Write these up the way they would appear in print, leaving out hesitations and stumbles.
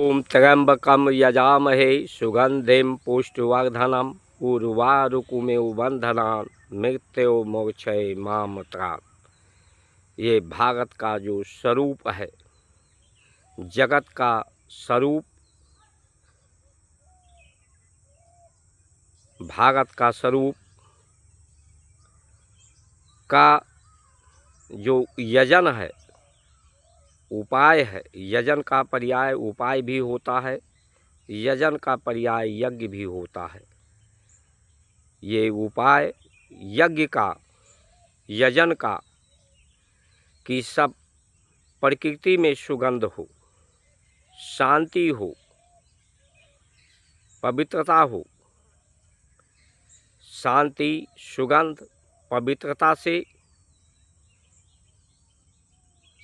ओम त्र्यंबकम यजामहे सुगंधिम पुष्टिवर्धनम उर्वारुकमेव बंधनान् मृत्योर्मोक्षये मामृतात्। ये भारत का जो स्वरूप है, जगत का स्वरूप, भारत का स्वरूप का जो यजन है, उपाय है। यजन का पर्याय उपाय भी होता है, यजन का पर्याय यज्ञ भी होता है। ये उपाय यज्ञ का, यजन का, कि सब प्रकृति में सुगंध हो, शांति हो, पवित्रता हो। शांति, सुगंध, पवित्रता से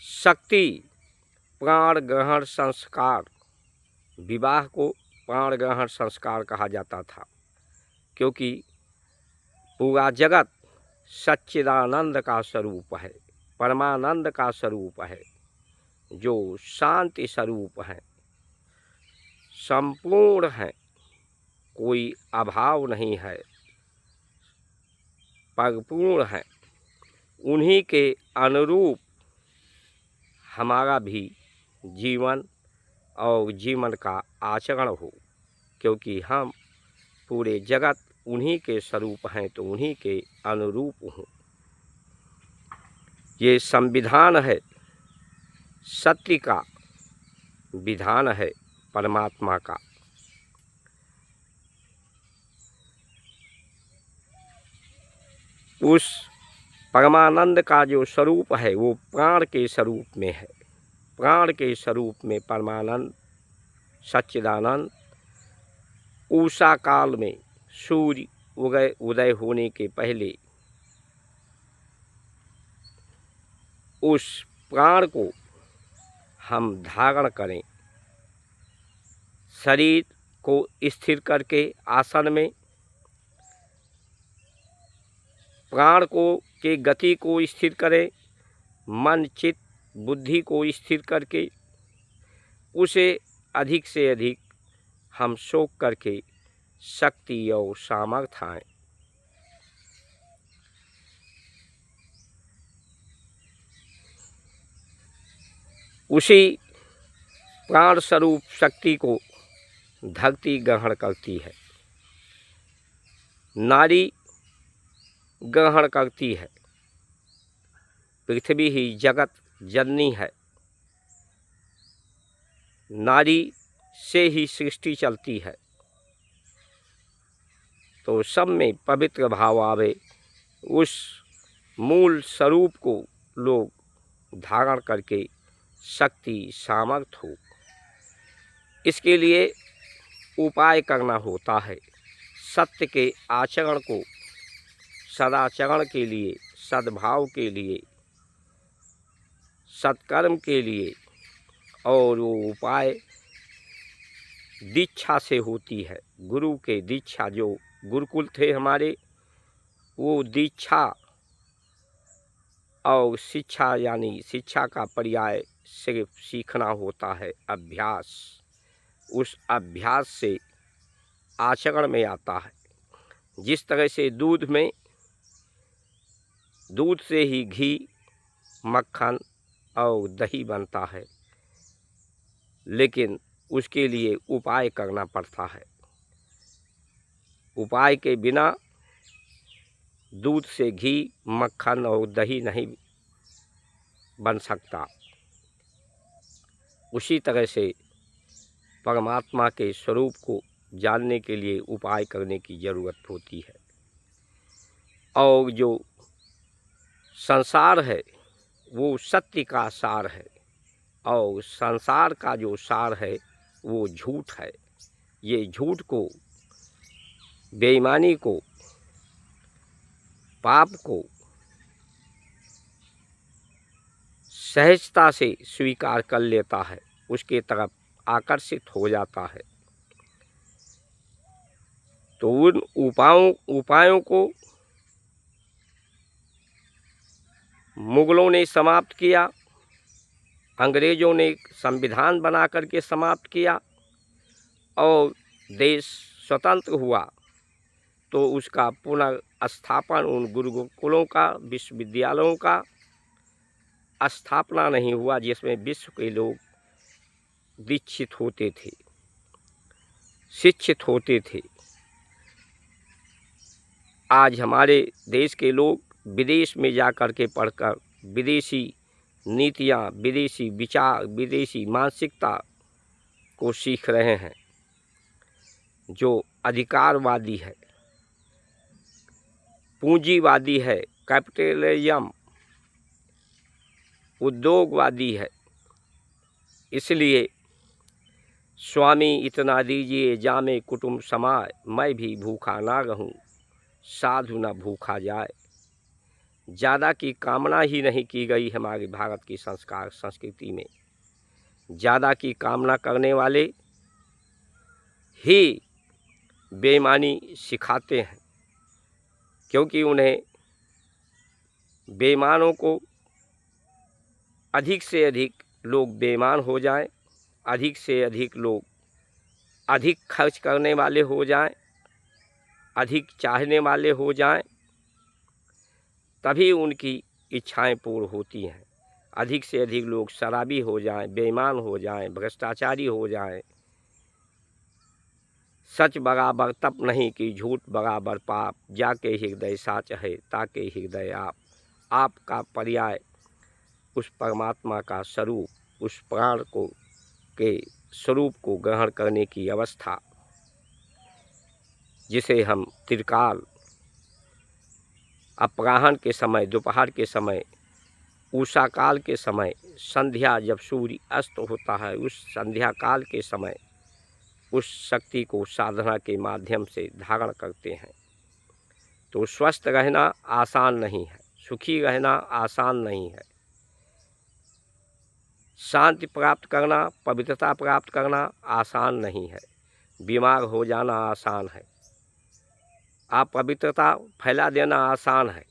शक्ति, प्राण ग्रहण संस्कार, विवाह को प्राण ग्रहण संस्कार कहा जाता था, क्योंकि पूरा जगत सच्चिदानंद का स्वरूप है, परमानंद का स्वरूप है, जो शांति स्वरूप है, संपूर्ण है, कोई अभाव नहीं है, परिपूर्ण है। उन्हीं के अनुरूप हमारा भी जीवन और जीवन का आचरण हो, क्योंकि हम पूरे जगत उन्हीं के स्वरूप हैं, तो उन्हीं के अनुरूप हों। ये संविधान है, सत्य का विधान है परमात्मा का। उस परमानंद का जो स्वरूप है वो प्राण के स्वरूप में है। प्राण के स्वरूप में परमानंद सच्चिदानंद उषा काल में सूर्य उदय होने के पहले उस प्राण को हम धारण करें, शरीर को स्थिर करके आसन में, प्राण को के गति को स्थिर करें, मन चित्त बुद्धि को स्थिर करके उसे अधिक से अधिक हम सोख करके शक्ति और सामर्थ्य आए। उसी प्राण स्वरूप शक्ति को धरती ग्रहण करती है, नारी ग्रहण करती है। पृथ्वी ही जगत जननी है, नारी से ही सृष्टि चलती है। तो सब में पवित्र भाव आवे, उस मूल स्वरूप को लोग धारण करके शक्ति सामर्थ्य हो। इसके लिए उपाय करना होता है। सत्य के आचरण को, सदाचरण के लिए, सद्भाव के लिए, सत्कर्म के लिए, और वो उपाय दीक्षा से होती है। गुरु के दीक्षा, जो गुरुकुल थे हमारे, वो दीक्षा और शिक्षा, यानी शिक्षा का पर्याय सिर्फ सीखना होता है, अभ्यास। उस अभ्यास से आचरण में आता है। जिस तरह से दूध से ही घी, मक्खन और दही बनता है, लेकिन उसके लिए उपाय करना पड़ता है। उपाय के बिना दूध से घी, मक्खन और दही नहीं बन सकता। उसी तरह से परमात्मा के स्वरूप को जानने के लिए उपाय करने की ज़रूरत होती है। और जो संसार है वो सत्य का सार है, और संसार का जो सार है वो झूठ है। ये झूठ को, बेईमानी को, पाप को सहजता से स्वीकार कर लेता है, उसके तरफ आकर्षित हो जाता है। तो उन उपायों को मुगलों ने समाप्त किया, अंग्रेज़ों ने संविधान बना करके समाप्त किया और देश स्वतंत्र हुआ, तो उसका पुनर्स्थापन उन गुरुकुलों का, विश्वविद्यालयों का स्थापना नहीं हुआ जिसमें विश्व के लोग दीक्षित होते थे, शिक्षित होते थे। आज हमारे देश के लोग विदेश में जा कर के पढ़कर विदेशी नीतियाँ, विदेशी विचार, विदेशी मानसिकता को सीख रहे हैं, जो अधिकारवादी है, पूंजीवादी है, कैपिटलिज्म, उद्योगवादी है। इसलिए स्वामी इतना दीजिए जामे कुटुंब समाए, मैं भी भूखा ना रहूं, साधु न भूखा जाए। ज़्यादा की कामना ही नहीं की गई हमारे भारत की संस्कार संस्कृति में। ज़्यादा की कामना करने वाले ही बेईमानी सिखाते हैं, क्योंकि उन्हें बेईमानों को अधिक से अधिक लोग बेईमान हो जाएं, अधिक से अधिक लोग अधिक खर्च करने वाले हो जाएं, अधिक चाहने वाले हो जाएं, तभी उनकी इच्छाएं पूर्ण होती हैं। अधिक से अधिक लोग शराबी हो जाएं, बेईमान हो जाएं, भ्रष्टाचारी हो जाएं, सच बराबर तप नहीं कि झूठ बराबर पाप, जाके हृदय साच है ताके हृदय आप। आपका पर्याय उस परमात्मा का स्वरूप, उस प्राण को के स्वरूप को ग्रहण करने की अवस्था, जिसे हम त्रिकाल, अपराह्न के समय, दोपहर के समय, उषा काल के समय, संध्या जब सूर्य अस्त होता है, उस संध्या काल के समय उस शक्ति को साधना के माध्यम से धारण करते हैं। तो स्वस्थ रहना आसान नहीं है, सुखी रहना आसान नहीं है, शांति प्राप्त करना, पवित्रता प्राप्त करना आसान नहीं है, बीमार हो जाना आसान है, अपवित्रता फैला देना आसान है।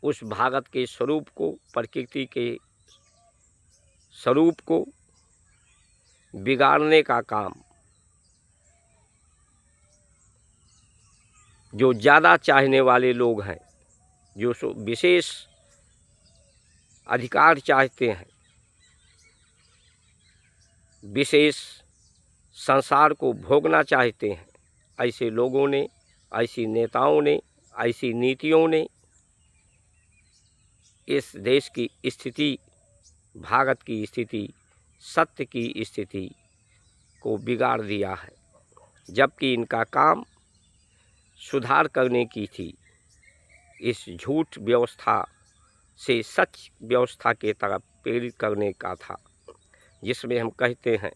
उस भारत के स्वरूप को, प्रकृति के स्वरूप को बिगाड़ने का काम जो ज़्यादा चाहने वाले लोग हैं, जो विशेष अधिकार चाहते हैं, विशेष संसार को भोगना चाहते हैं, ऐसे लोगों ने, ऐसी नेताओं ने, ऐसी नीतियों ने इस देश की स्थिति, भारत की स्थिति, सत्य की स्थिति को बिगाड़ दिया है। जबकि इनका काम सुधार करने की थी, इस झूठ व्यवस्था से सच व्यवस्था के तरफ प्रेरित करने का था, जिसमें हम कहते हैं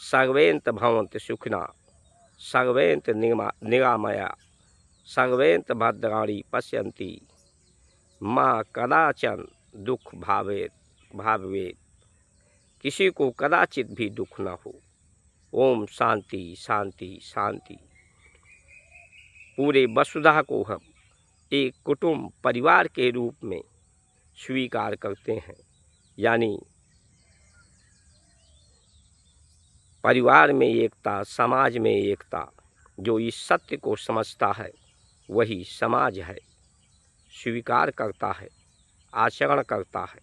सर्वेंत भवन्त सुखिना, सर्वेंत निरामया, सर्वेंत भद्राणि पश्यन्ति, माँ कदाचन दुख भावेत, किसी को कदाचित भी दुख न हो। ओम शांति शांति शांति। पूरे वसुधा को हम एक कुटुंब, परिवार के रूप में स्वीकार करते हैं, यानी परिवार में एकता, समाज में एकता। जो इस सत्य को समझता है वही समाज है, स्वीकार करता है, आचरण करता है।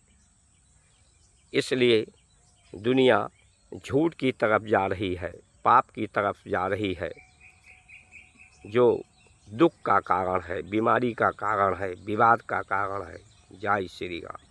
इसलिए दुनिया झूठ की तरफ जा रही है, पाप की तरफ जा रही है, जो दुख का कारण है, बीमारी का कारण है, विवाद का कारण है। जय श्री राम।